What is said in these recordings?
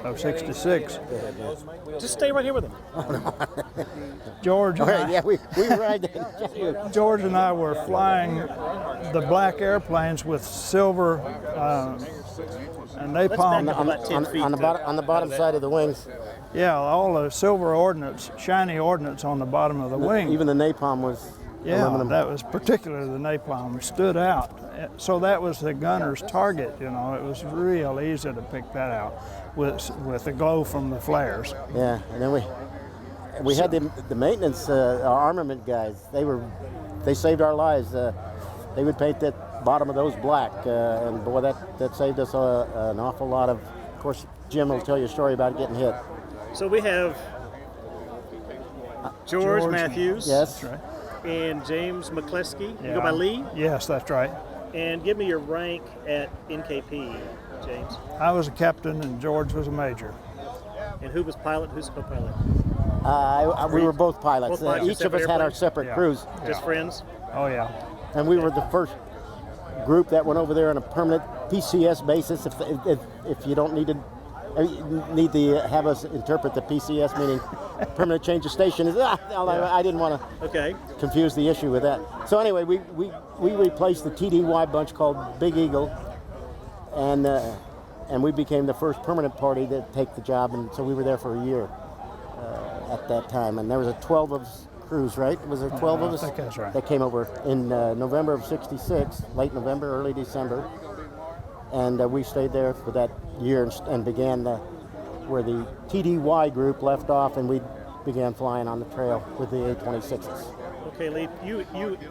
of 66. Just stay right here with him. George, Yeah, we were right there. George and I were flying the black airplanes with silver and napalm. On the bottom side of the wings. Yeah, all the silver ordnance, shiny ordnance on the bottom of the wing. Even the napalm was aluminum. That was particularly the napalm stood out. So that was the gunner's target, you know. It was real easy to pick that out with the glow from the flares. Yeah, and then we had the maintenance, our armament guys. They saved our lives. They would paint that bottom of those black, and boy, that saved us an awful lot of course, Jim will tell you a story about getting hit. So we have George Matthews. Yes. That's right. And James McCleskey. Yeah. You go by Lee? Yes, that's right. And give me your rank at NKP, James. I was a captain and George was a major. And who was pilot? Who's co-pilot? We were both pilots. Both pilots, Each of us had our separate crews. Just friends? Oh, yeah. And we were the first group that went over there on a permanent PCS basis. If you don't need to have us interpret the PCS, meaning permanent change of station, I didn't want to confuse the issue with that. So anyway, we replaced the TDY bunch called Big Eagle, and we became the first permanent party to take the job, and so we were there for a year at that time. And there was 12 of us crews, right? Was there 12 of us? I think that's right. That came over in November of '66, late November, early December, and we stayed there for that year and began where the TDY group left off, and we began flying on the trail with the A-26s. Okay, Lee,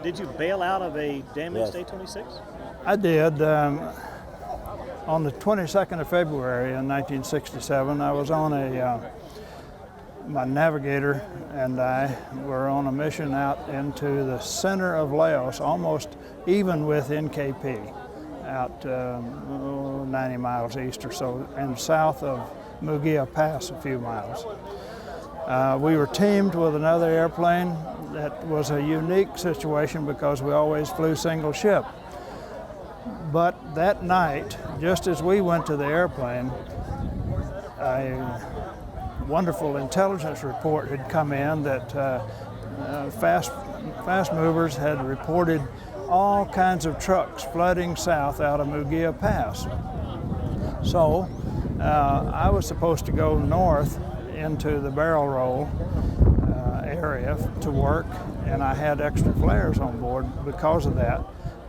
did you bail out of a damaged A-26? I did. On the 22nd of February in 1967, I was on my Navigator and I were on a mission out into the center of Laos, almost even with NKP, out 90 miles east or so, and south of Mugia Pass a few miles. We were teamed with another airplane. That was a unique situation because we always flew single ship. But that night, just as we went to the airplane, a wonderful intelligence report had come in that fast movers had reported all kinds of trucks flooding south out of Mugia Pass. So I was supposed to go north into the barrel roll area to work, and I had extra flares on board because of that.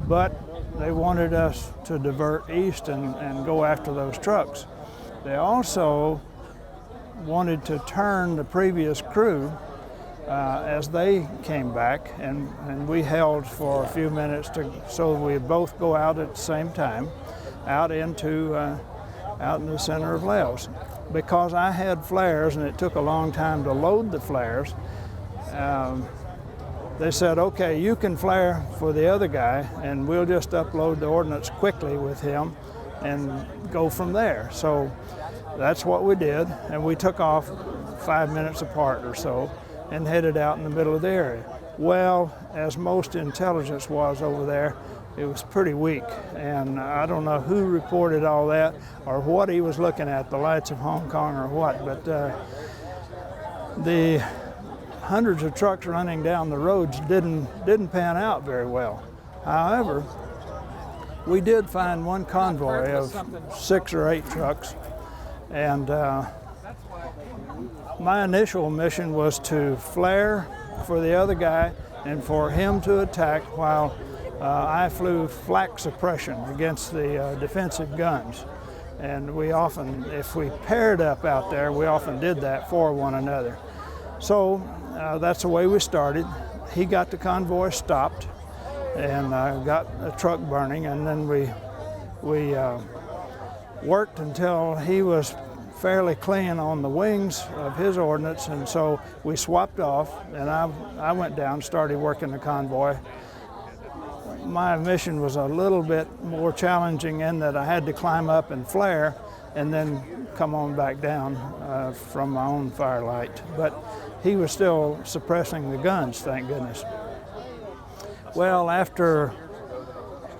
But they wanted us to divert east and go after those trucks. They also wanted to turn the previous crew as they came back, and we held for a few minutes so we'd both go out at the same time, out in the center of Laos. Because I had flares and it took a long time to load the flares, they said, okay, you can flare for the other guy and we'll just upload the ordnance quickly with him and go from there. So that's what we did, and we took off 5 minutes apart or so and headed out in the middle of the area. Well, as most intelligence was over there, it was pretty weak, and I don't know who reported all that or what he was looking at, the lights of Hong Kong or what, but the hundreds of trucks running down the roads didn't pan out very well. However, we did find one convoy of 6 or 8 trucks, and my initial mission was to flare for the other guy and for him to attack while I flew flak suppression against the defensive guns. And we often, if we paired up out there, we often did that for one another. So that's the way we started. He got the convoy stopped and got a truck burning, and then we worked until he was fairly clean on the wings of his ordnance, and so we swapped off, and I went down and started working the convoy. My mission was a little bit more challenging in that I had to climb up and flare and then come on back down from my own firelight. But he was still suppressing the guns, thank goodness. Well, after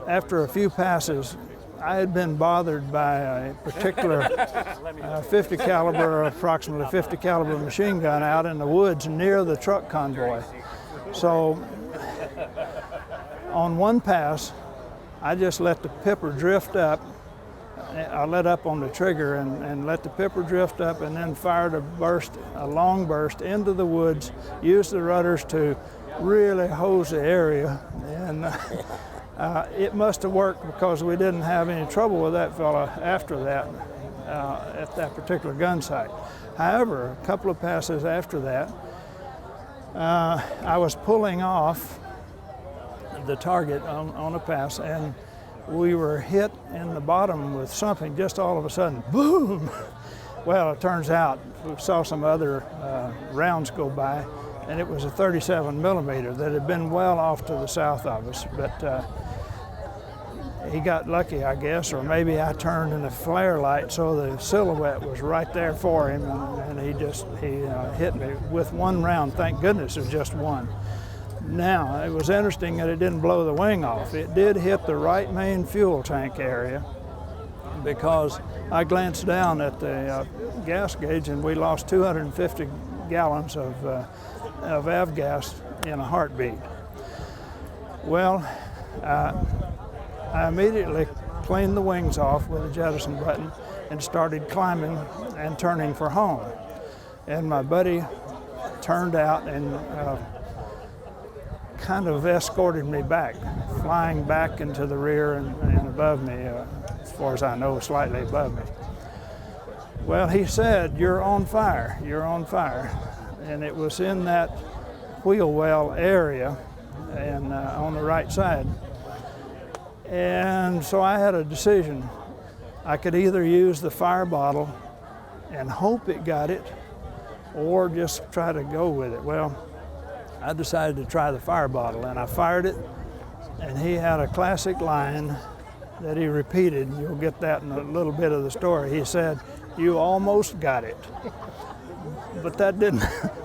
a few passes, I had been bothered by a particular 50 caliber, approximately 50 caliber machine gun out in the woods near the truck convoy. So on one pass, I just let the pipper drift up. I let up on the trigger and let the pipper drift up, and then fired a long burst into the woods, used the rudders to really hose the area, and it must have worked because we didn't have any trouble with that fella after that at that particular gun site. However, a couple of passes after that, I was pulling off the target on a pass, and we were hit in the bottom with something just all of a sudden, boom! Well, it turns out we saw some other rounds go by, and it was a 37 millimeter that had been well off to the south of us, but he got lucky, I guess, or maybe I turned in the flare light so the silhouette was right there for him, and he hit me with one round. Thank goodness it was just one. Now, it was interesting that it didn't blow the wing off. It did hit the right main fuel tank area, because I glanced down at the gas gauge and we lost 250 gallons of avgas in a heartbeat. Well, I immediately cleaned the wings off with a jettison button and started climbing and turning for home. And my buddy turned out and kind of escorted me back, flying back into the rear and above me, as far as I know, slightly above me. Well, he said, "You're on fire, you're on fire." And it was in that wheel well area and on the right side. And so I had a decision. I could either use the fire bottle and hope it got it, or just try to go with it. Well, I decided to try the fire bottle, and I fired it, and he had a classic line that he repeated. You'll get that in a little bit of the story. He said, "You almost got it." But that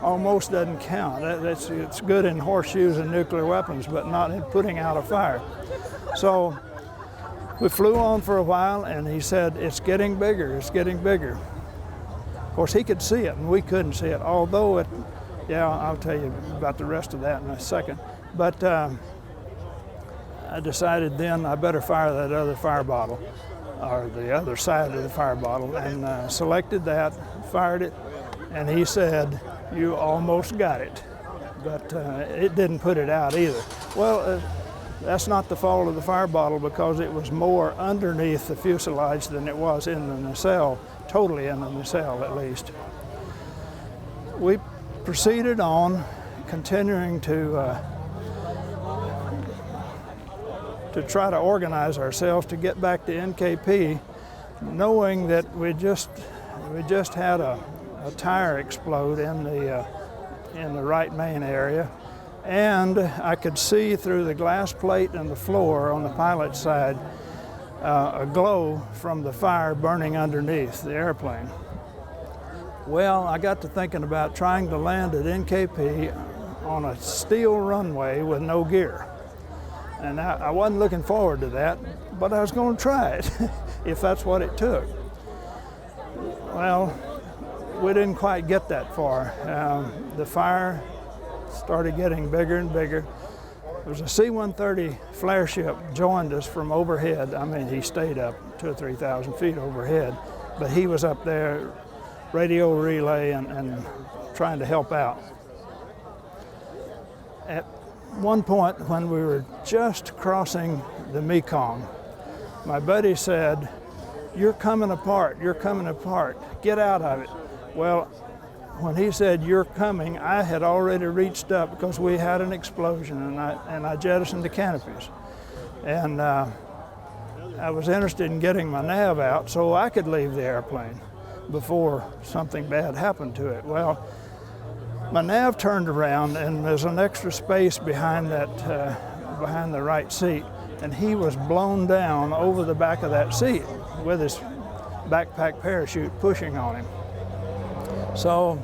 almost doesn't count. It's good in horseshoes and nuclear weapons, but not in putting out a fire. So we flew on for a while, and he said, "It's getting bigger, it's getting bigger." Of course, he could see it, and we couldn't see it, although I'll tell you about the rest of that in a second. But I decided then I better fire that other fire bottle, or the other side of the fire bottle, and selected that, fired it, and he said, "You almost got it." But it didn't put it out either. Well, that's not the fault of the fire bottle, because it was more underneath the fuselage than it was in the nacelle, totally in the nacelle at least. We proceeded on, continuing to try to organize ourselves to get back to NKP, knowing that we just had a tire explode in the right main area, and I could see through the glass plate and the floor on the pilot's side a glow from the fire burning underneath the airplane. Well, I got to thinking about trying to land at NKP on a steel runway with no gear. And I wasn't looking forward to that, but I was going to try it if that's what it took. Well, we didn't quite get that far. The fire started getting bigger and bigger. There was a C-130 flare ship joined us from overhead. I mean, he stayed up 2,000 or 3,000 feet overhead, but he was up there, radio relay and trying to help out. At one point, when we were just crossing the Mekong, my buddy said, "You're coming apart, you're coming apart, get out of it." Well, when he said, "You're coming," I had already reached up because we had an explosion, and I jettisoned the canopies. And I was interested in getting my nav out so I could leave the airplane before something bad happened to it. Well, my nav turned around, and there's an extra space behind behind the right seat, and he was blown down over the back of that seat with his backpack parachute pushing on him. So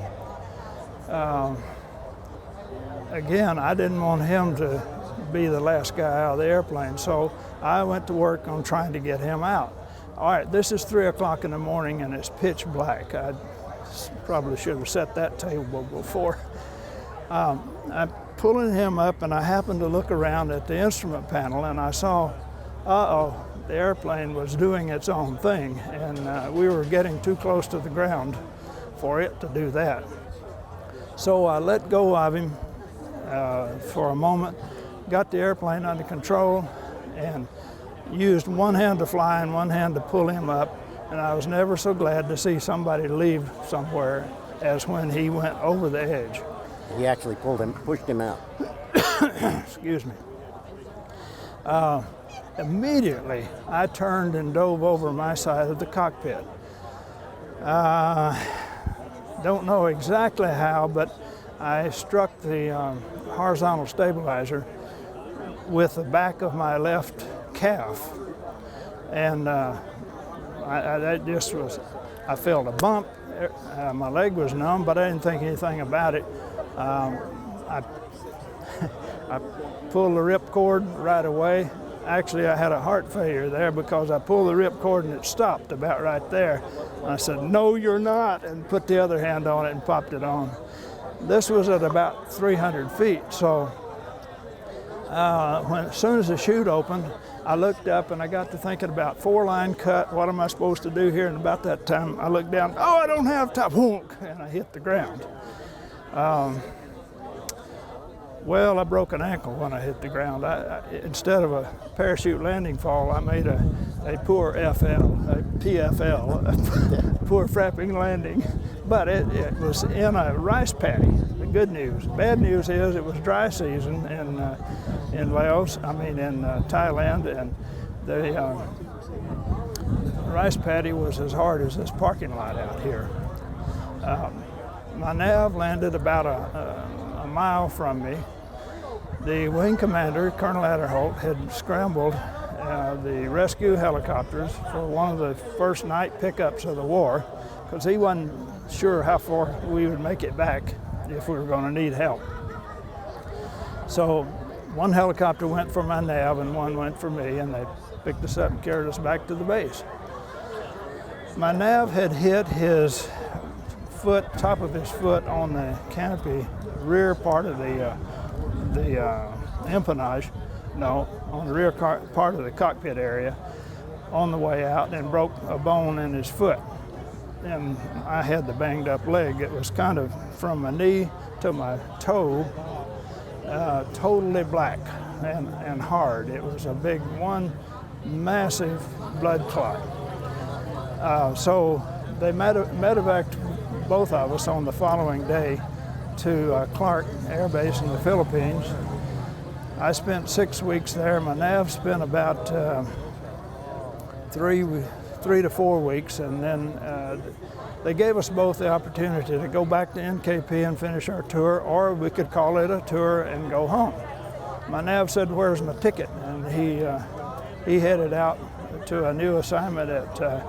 again, I didn't want him to be the last guy out of the airplane. So I went to work on trying to get him out. All right, this is 3 o'clock in the morning and it's pitch black. I probably should have set that table before. I'm pulling him up and I happened to look around at the instrument panel and I saw, the airplane was doing its own thing and we were getting too close to the ground for it to do that. So I let go of him for a moment, got the airplane under control, and used one hand to fly and one hand to pull him up. And I was never so glad to see somebody leave somewhere as when he went over the edge. He actually pushed him out. Excuse me. Immediately, I turned and dove over my side of the cockpit. Don't know exactly how, but I struck the horizontal stabilizer with the back of my left calf, and I felt a bump. My leg was numb, but I didn't think anything about it. I pulled the ripcord right away. Actually, I had a heart failure there because I pulled the ripcord and it stopped about right there. And I said, "No, you're not," and put the other hand on it and popped it on. This was at about 300 feet, so as soon as the chute opened, I looked up and I got to thinking about 4-line cut. What am I supposed to do here? And about that time, I looked down. Oh, I don't have top, and I hit the ground. Well, I broke an ankle when I hit the ground. Instead of a parachute landing fall, I made a poor PFL, a poor frapping landing. But it was in a rice paddy. The good news. Bad news is it was dry season in Laos, in Thailand, and the rice paddy was as hard as this parking lot out here. My nav landed about a mile from me. The wing commander, Colonel Adderholt, had scrambled the rescue helicopters for one of the first night pickups of the war, because he wasn't sure how far we would make it back if we were going to need help. So one helicopter went for my nav and one went for me, and they picked us up and carried us back to the base. My nav had hit his foot, top of his foot on the canopy, rear part of the empennage, on the rear part of the cockpit area on the way out, and broke a bone in his foot. And I had the banged up leg. It was kind of from my knee to my toe, totally black and hard. It was a big one massive blood clot. So they medevaced both of us on the following day to Clark Air Base in the Philippines. I spent 6 weeks there. My nav spent about 3 to 4 weeks, and then they gave us both the opportunity to go back to NKP and finish our tour, or we could call it a tour and go home. My nav said, "Where's my ticket?" And he headed out to a new assignment at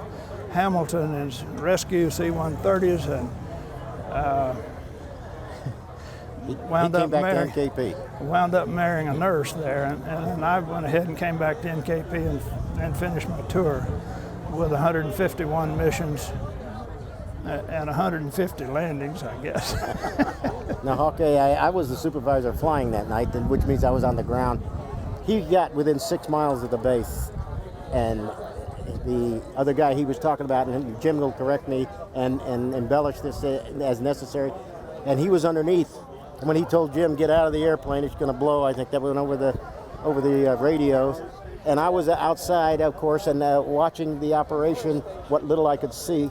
Hamilton and rescue C-130s, and wound up marrying a nurse there, and I went ahead and came back to NKP and finished my tour with 151 missions and 150 landings, I guess. Now, Hawkeye, I was the supervisor flying that night, which means I was on the ground. He got within 6 miles of the base, and the other guy he was talking about, and Jim will correct me and embellish this as necessary, and he was underneath. When he told Jim, "Get out of the airplane, it's going to blow," I think that went over the radios. And I was outside, of course, and watching the operation, what little I could see,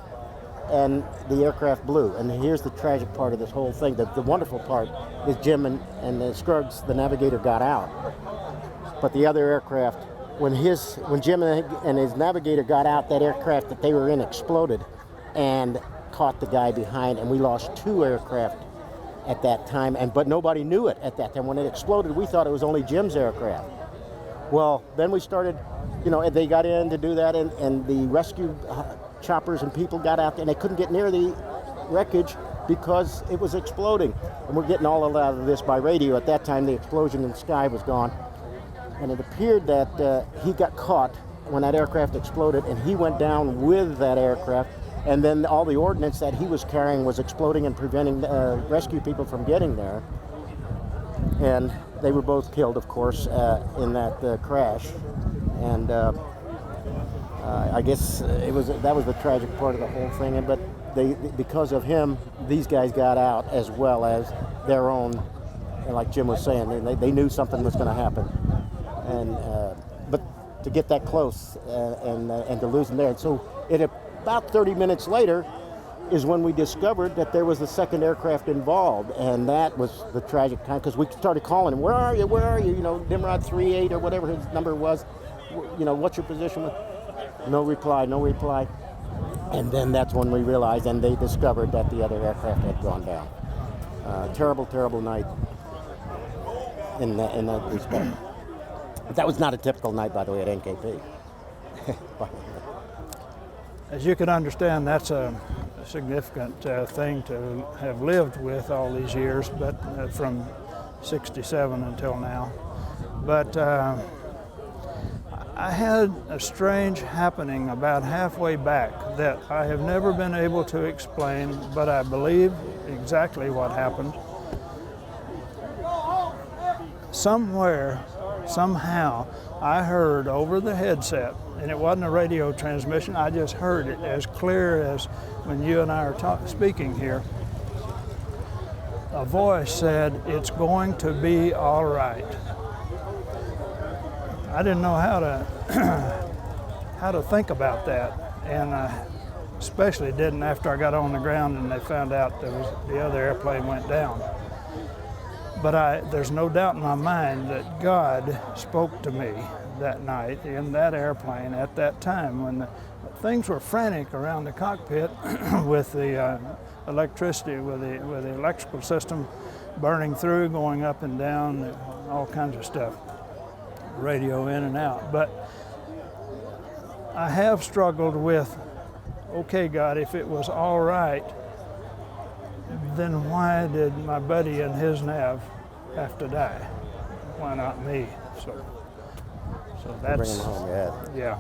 and the aircraft blew. And here's the tragic part of this whole thing. The wonderful part is Jim and the Scruggs, the Navigator, got out. But the other aircraft, when Jim and his Navigator got out, that aircraft that they were in exploded and caught the guy behind, and we lost 2 aircraft at that time, but nobody knew it at that time. When it exploded, we thought it was only Jim's aircraft. Well, then we started, they got in to do that, and the rescue choppers and people got out there, and they couldn't get near the wreckage because it was exploding. And we're getting all of this by radio. At that time, the explosion in the sky was gone. and it appeared that he got caught when that aircraft exploded, and he went down with that aircraft, and then all the ordnance that he was carrying was exploding and preventing rescue people from getting there. And they were both killed, of course, in that crash. And I guess that was the tragic part of the whole thing. But because of him, these guys got out as well as their own. And like Jim was saying, they knew something was going to happen. And but to get that close and to lose them there. And so about 30 minutes later is when we discovered that there was a second aircraft involved, and that was the tragic time, because we started calling him, where are you, you know, Nimrod 38 or whatever his number was, you know, what's your position? No reply. And then that's when we realized, and they discovered that the other aircraft had gone down. Terrible night in that respect. But that was not a typical night, by the way, at NKP. As you can understand, that's a significant thing to have lived with all these years, but from '67 until now. But I had a strange happening about halfway back that I have never been able to explain, but I believe exactly what happened. Somewhere, somehow, I heard over the headset, and it wasn't a radio transmission, I just heard it as clear as when you and I are speaking here. A voice said, "It's going to be all right." I didn't know how to think about that, and I especially didn't after I got on the ground and they found out the other airplane went down. But there's no doubt in my mind that God spoke to me that night in that airplane at that time when things were frantic around the cockpit with the electricity, with the electrical system burning through, going up and down, all kinds of stuff, radio in and out. But I have struggled with, okay, God, if it was all right, then why did my buddy and his nav have to die? Why not me? So that's bring him home, yeah.